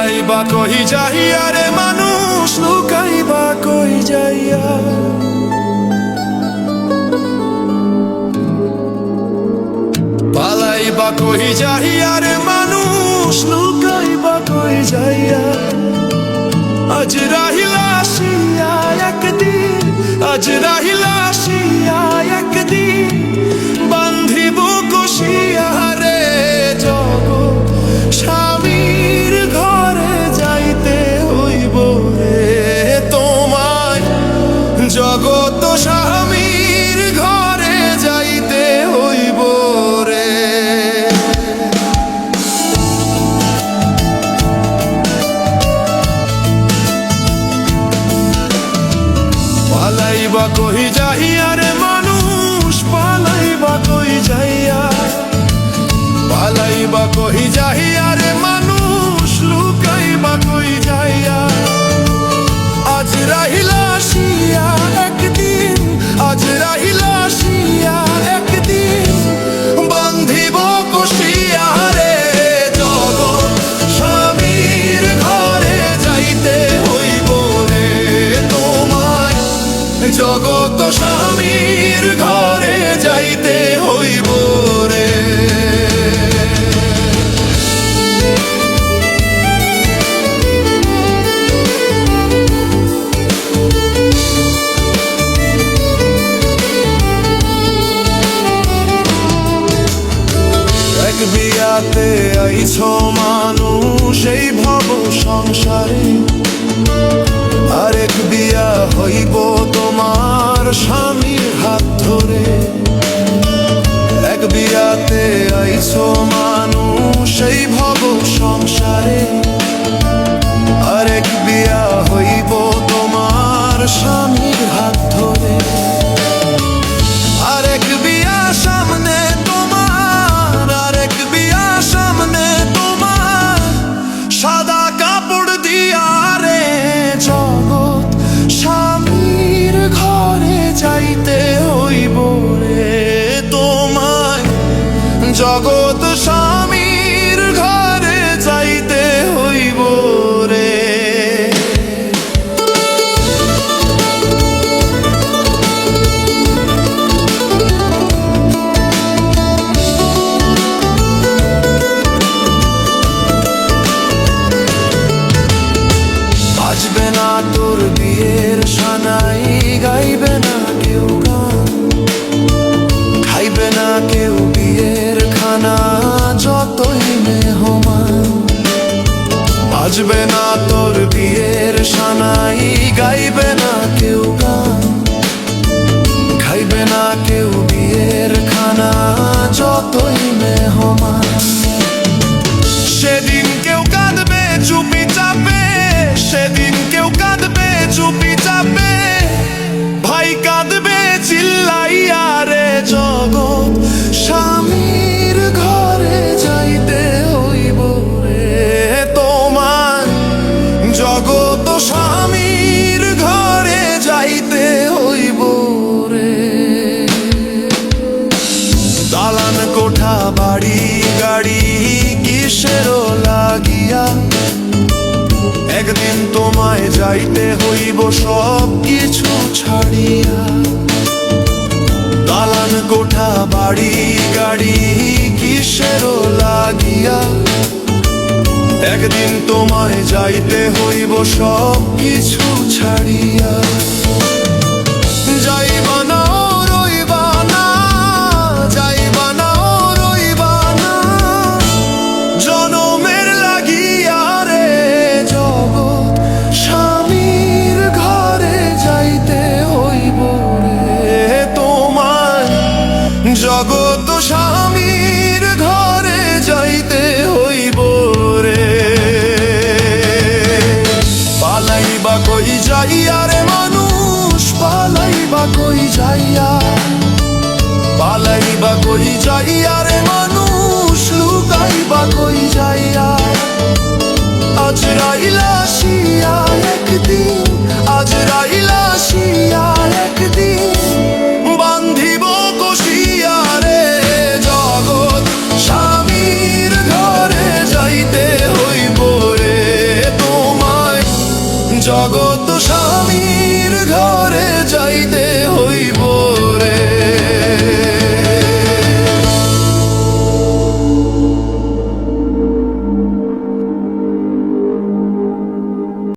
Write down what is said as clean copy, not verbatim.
পালাইবা কহি যাইয়া রে মানুষ, লুকাইবা কই যাইয়া। পালাইবা কহি যাইয়া রে মানুষ, লুকাইবা কই যাইয়া। আজ রাহিলা আসিয়া একদিন, আজ রাহিলা আসিয়া একদিন, বান্ধিব কষিয়া রে জগৎ স্বামীর ঘরে যাইতে হইব রে তোমায়। জগৎ স্বামীর ঘরে যাইতে হইব রে। পালাইবা কহি যাইয়া রে মানুষ, পালাইবা কই যাইয়া। পালাইবা কহি যাইয়া রে মানুষ, লুকাইবা কই যাইয়া। আজ রাহিলা আসিয়া একদিন, আজ রাহিলা আসিয়া একদিন, বান্ধিব কষিয়া রে জগৎ স্বামীর ঘরে যাইতে হইব রে তোমায়। জগৎ স্বামীর ঘরে যাইতে হইব রে। এক বিয়াতে আইছ মানুষ এই ভব সংসারে, আরেক বিয়া হইব তোমার স্বামীর হাত ধরে। এক বিয়াতে আইছ মানুষ এই ভব সংসারে, আরেক বিয়া হইব তোমার স্বামীর হাত ধরে। আরেক বিয়া সামনে তোমার, আরেক বিয়া সামনে তোমার, সাদা কাপড় দিয়া রে জগৎ স্বামীর ঘরে যাইতে হইব রে তোমায়। জগৎ স্বামীর ঘরে যাইতে হইব রে। বাজবে না তোর বিয়ের সানাই, গাইবে না কেউ গান, খাইবে না কেউ বিয়ের খানা যতই মেহমান। বাজবে না তোর বিয়ের সানাই, গাইবে না কেউ গান, খাইবে না কেউ বিয়ের খানা যতই মেহমান। সেদিন কেউ কাঁদবে চুপি চাপে, সেদিন কেউ কাঁদবে চুপি চাপে, ভাই কাঁদবে চিল্লাইয়া রে জগৎ স্বামীর ঘরে যাইতে হইব রে তোমার। জগৎ স্বামীর ঘরে যাইতে হইব রে। দালান কোঠা বাড়ি গাড়ি কিসেরও লাগিয়া, একদিন তোমায় যাইতে হইব সব কিছু ছাড়িয়া। দালান কোঠা বাড়ি গাড়ি কিসেরও লাগিয়া, একদিন তোমায় যাইতে হইব সব কিছু ছাড়িয়া। যাইবা না রইবা না, যাইবা না রইবা না, জনমের লাগিয়া রে জগৎ স্বামীর ঘরে যাইতে হইব রে তোমায়। জগৎ স্বামীর ঘরে যাইতে হইব রে। পালাইবা কই যাইয়া রে মানুষ, পালাইবা কই যাইয়া। পালাইবা কই যাইয়া